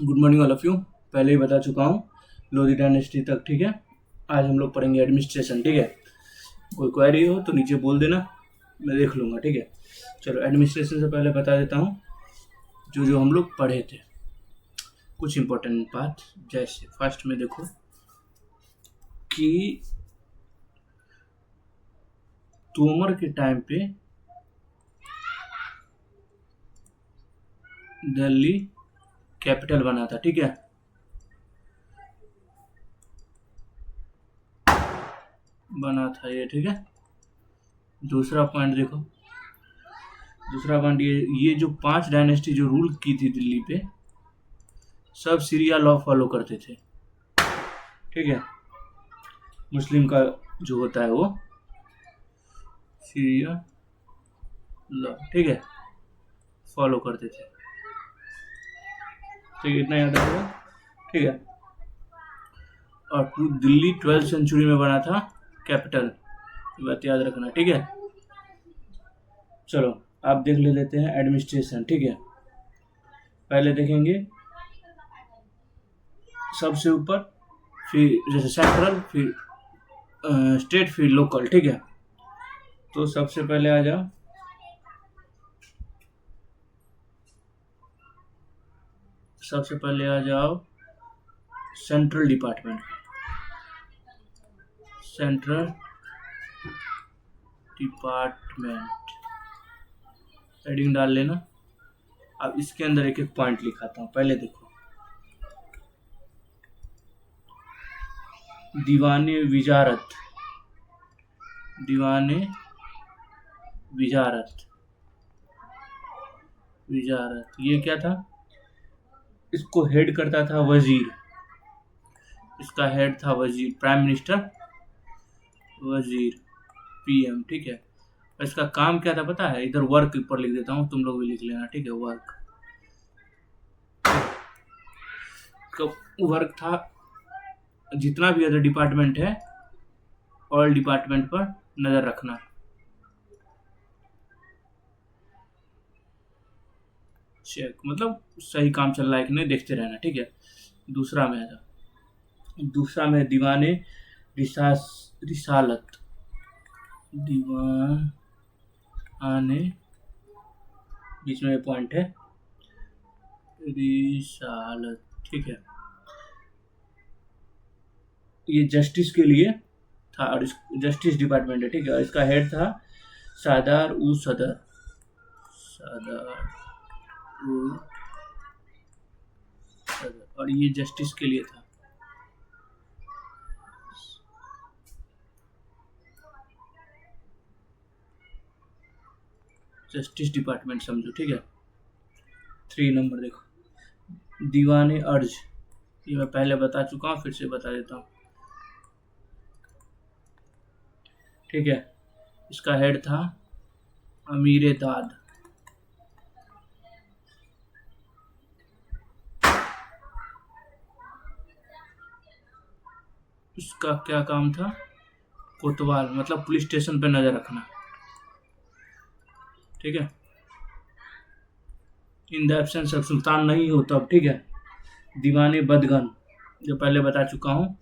Good morning all of you. पहले ही बता चुका हूँ लोधी डायनेस्टी तक, ठीक है। आज हम लोग पढ़ेंगे एडमिनिस्ट्रेशन, ठीक है। कोई क्वेरी हो तो नीचे बोल देना, मैं देख लूँगा, ठीक है। चलो एडमिनिस्ट्रेशन से पहले बता देता हूँ जो जो हम लोग पढ़े थे, कुछ इंपॉर्टेंट बात। जैसे फर्स्ट में देखो कि तोमर के टाइम पे दिल्ली कैपिटल बना था, ठीक है। बना था ये, ठीक है। दूसरा पॉइंट देखो, दूसरा पॉइंट ये जो 5 डायनेस्टी जो रूल की थी दिल्ली पे, सब सीरिया लॉ फॉलो करते थे, ठीक है। मुस्लिम का जो होता है वो सीरिया लॉ, ठीक है, फॉलो करते थे। ठीक है, इतना याद रखोगे, ठीक है। और दिल्ली 12th सेंचुरी में बना था कैपिटल, बात याद रखना, ठीक है। चलो आप देख लेते हैं एडमिनिस्ट्रेशन, ठीक है। पहले देखेंगे सबसे ऊपर, फिर जैसे सेंट्रल, फिर स्टेट, फिर लोकल, ठीक है। तो सबसे पहले आ जाओ, सबसे पहले आ जाओ central department. Central department heading डाल लेना। अब इसके अंदर एक एक पॉइंट लिखाता हूँ। पहले देखो, दीवाने विजारत, दीवाने विजारत, विजारत ये क्या था? इसको हेड करता था वजीर, इसका हेड था वजीर, प्राइम मिनिस्टर, वजीर, पीएम, ठीक है। इसका काम क्या था पता है? इधर वर्क ऊपर लिख देता हूँ, तुम लोग भी लिख लेना, ठीक है। वर्क, वर्क था जितना भी अदर डिपार्टमेंट है, ऑल डिपार्टमेंट पर नजर रखना। चेक मतलब सही काम चल रहा है कि नहीं, देखते रहना, ठीक है। दूसरा में था, दूसरा में दीवाने रिसालत, दीवाने, बीच में पॉइंट है, रिसालत, ठीक है। ये जस्टिस के लिए था, और जस्टिस डिपार्टमेंट है, ठीक है। और इसका हेड था सादार उ सदर, सादार उ सदर, और ये जस्टिस के लिए था। जस्टिस डिपार्टमेंट समझो, ठीक है। 3 नंबर देखो, दीवाने अर्ज, ये मैं पहले बता चुका हूँ, फिर से बता देता हूँ, ठीक है। इसका हेड था अमीर दाद, इसका क्या काम था? कोतवाल, मतलब पुलिस स्टेशन पे नजर रखना, ठीक है। In the absence of sultan नहीं हो तब, ठीक है। दीवाने बदगन, जो पहले बता चुका हूँ,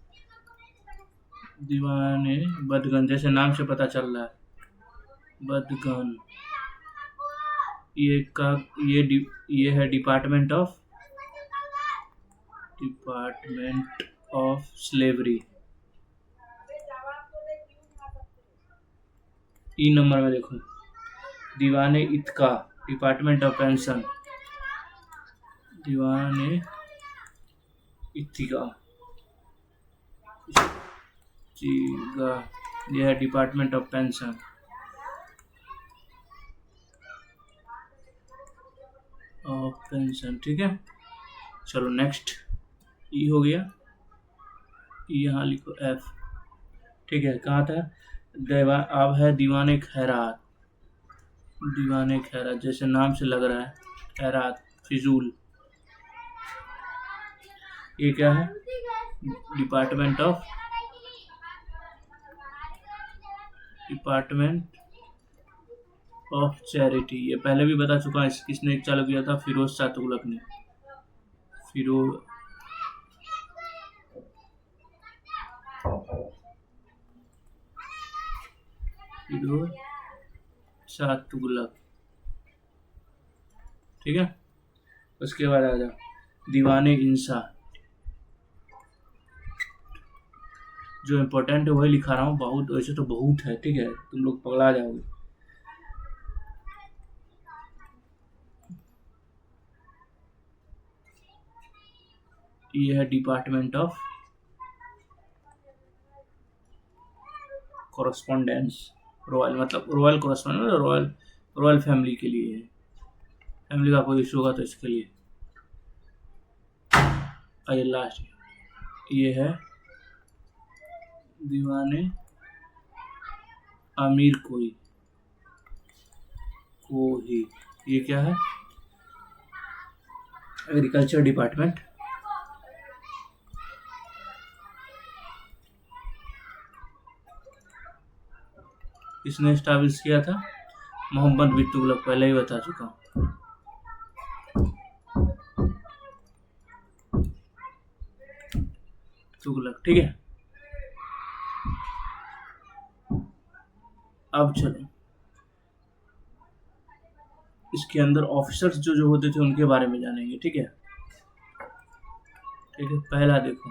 दीवाने बदगन, जैसे नाम से पता चल रहा है, बदगन, ये का ये है डिपार्टमेंट ऑफ स्लेवरी। 3 नंबर में देखो, दीवाने इत्का, डिपार्टमेंट ऑफ पेंशन, दीवाने इत्तिका, यह है डिपार्टमेंट ऑफ पेंशन। ठीक है। चलो नेक्स्ट, ई हो गया, यहाँ लिखो एफ, ठीक है। कहाँ था? अब है दीवाने खैरात, दीवाने खैरात, जैसे नाम से लग रहा है, खैरात, फिजूल, ये क्या है? डिपार्टमेंट ऑफ चैरिटी, ये पहले भी बता चुका है, किसने चालू किया था? फिरोज शाह तुगलक ने, फिरो फिरोज शाह तुगलक, ठीक है। उसके बाद आ जाओ दीवाने इंसा, जो इम्पोर्टेंट है वही लिखा रहा हूँ, बहुत वैसे तो बहुत है, ठीक है, तुम लोग पगला जाओगे। ये है डिपार्टमेंट ऑफ कॉरेस्पॉन्डेंस, रॉयल मतलब royal correspondence, royal royal family के लिए है, फैमिली का कोई इशू होगा तो इसके लिए। ये लास्ट ये है दीवाने आमिर कोई कोही, ये क्या है, एग्रीकल्चर डिपार्टमेंट। इसने एस्टैब्लिश किया था मोहम्मद बिन तुगलक, पहले ही बता चुका हूँ। तुगलक, ठीक है। अब चलो इसके अंदर ऑफिसर्स जो जो होते थे उनके बारे में जानेंगे, ठीक है। ठीक है, पहला देखो,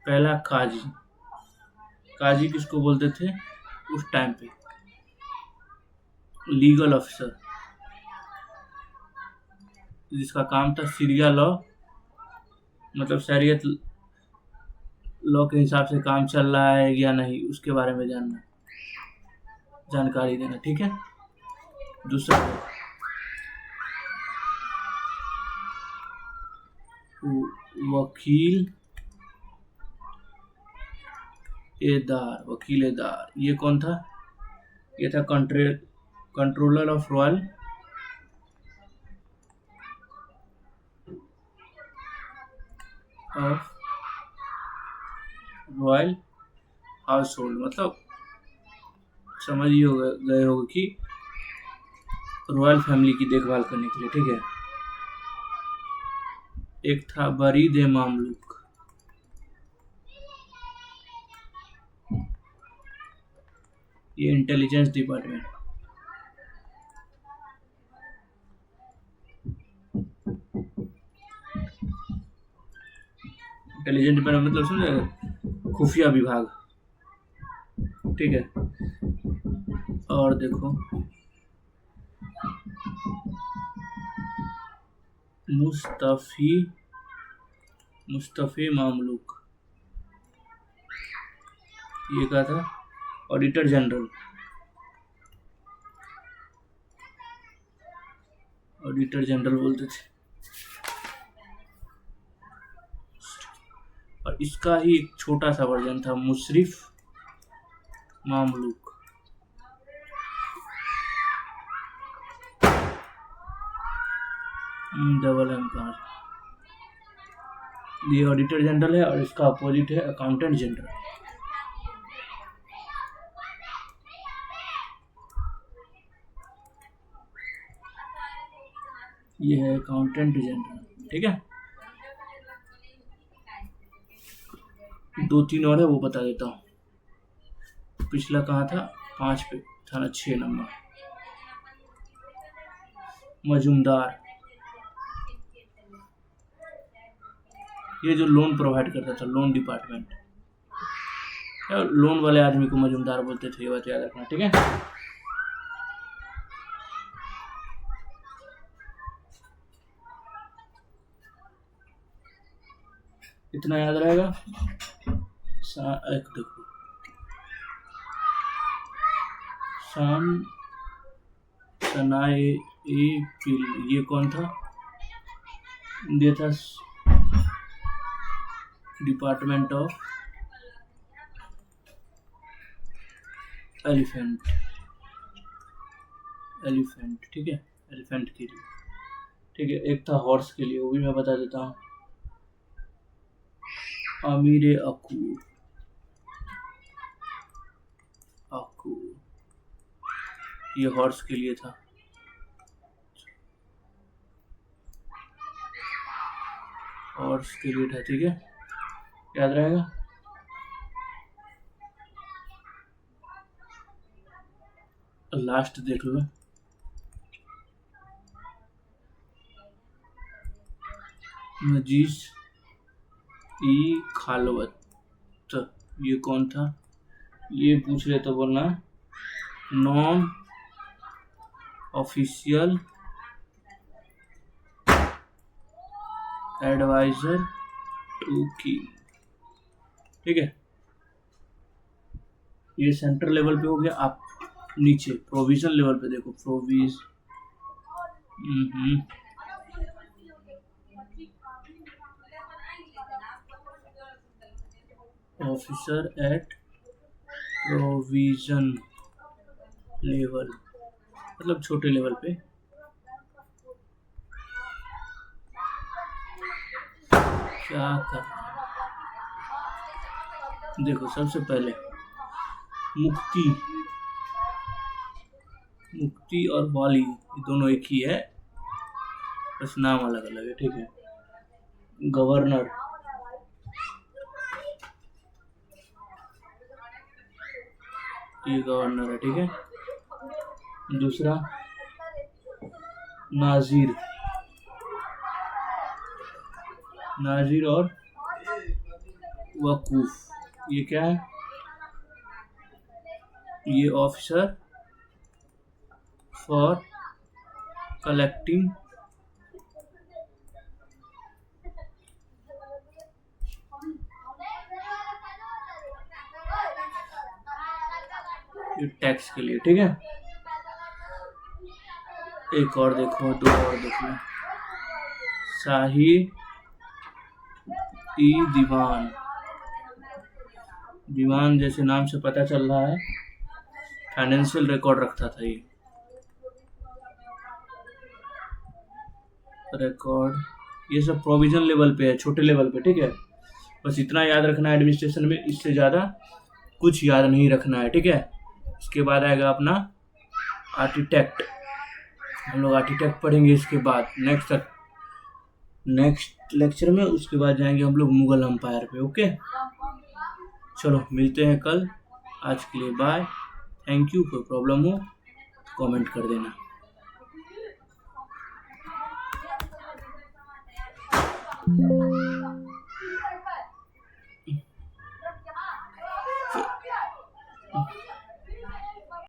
पहला काजी, काजी किसको बोलते थे उस टाइम पे, लीगल ऑफिसर, जिसका काम था सीरिया लॉ, मतलब शरीयत लॉ के हिसाब से काम चल रहा है या नहीं उसके बारे में जानना, जानकारी देना, ठीक है। दूसरा वकील एदार, वकील एदार ये कौन था, ये था controller of royal royal house hold, मतलब समझ ही गए होगे कि रॉयल फैमिली की देखभाल करने के लिए, ठीक है। एक था बरीद ए मामलुक, ये इंटेलिजेंस डिपार्टमेंट, इंटेलिजेंस डिपार्टमेंट मतलब समझे, खुफिया विभाग, ठीक है। और देखो मुस्तफी मामलुक, ये क्या था, ऑडिटर जनरल, ऑडिटर जनरल बोलते थे। और इसका ही एक छोटा सा वर्जन था मुशरिफ मामलुक, डबल एम का, ये ऑडिटर जनरल है और इसका अपोजिट है अकाउंटेंट जनरल। ये है अकाउंटेंट जनरल, ठीक है। दो तीन और है वो बता देता हूँ। पिछला कहाँ था, 5 पे था ना, 6 नंबर मजूमदार, ये जो लोन प्रोवाइड करता था, लोन डिपार्टमेंट, लोन वाले आदमी को मजूमदार बोलते थे, ये बात याद रखना, ठीक है। इतना याद रहेगा। एक देखो शान सनाए ए पिल, ये कौन था, ये था डिपार्टमेंट ऑफ एलिफेंट, एलिफेंट, ठीक है, एलिफेंट के लिए, ठीक है। एक था हॉर्स के लिए, वो भी मैं बता देता हूँ, अमीर अकूर, ये हॉर्स के लिए था। हॉर्स के लिए था, ठीक है, याद रहेगा। लास्ट देख लो, नजीस ई खालवत, ये कौन था, ये पूछ रहे तो बोलना non official adviser to king, ठीक है। ये सेंट्रल लेवल पे हो गया। आप नीचे प्रोविजन लेवल पे देखो, ऑफिसर एट प्रोविजन लेवल, मतलब छोटे लेवल पे। क्या कर, देखो सबसे पहले मुक्ति और वाली, ये दोनों एक ही है, बस नाम अलग अलग है, ठीक है। गवर्नर, ये गवर्नर है, ठीक है। दूसरा नाजिर और वकूफ, ये क्या है, ये ऑफिसर फॉर कलेक्टिंग टैक्स के लिए, ठीक है। एक और देखो, दो और देखो, शाही ई दीवान जैसे नाम से पता चल रहा है फाइनेंशियल रिकॉर्ड रखता था ये रिकॉर्ड, ये सब प्रोविजन लेवल पे है, छोटे लेवल पे, ठीक है। बस इतना याद रखना है एडमिनिस्ट्रेशन में, इससे ज़्यादा कुछ याद नहीं रखना है, ठीक है। इसके बाद आएगा अपना आर्किटेक्ट, हम लोग आर्किटेक्ट पढ़ेंगे इसके बाद नेक्स्ट लेक्चर में। उसके बाद जाएंगे हम लोग मुगल एम्पायर पे, ओके। चलो मिलते हैं कल, आज के लिए बाय, थैंक यू। कोई प्रॉब्लम हो तो कमेंट कर देना।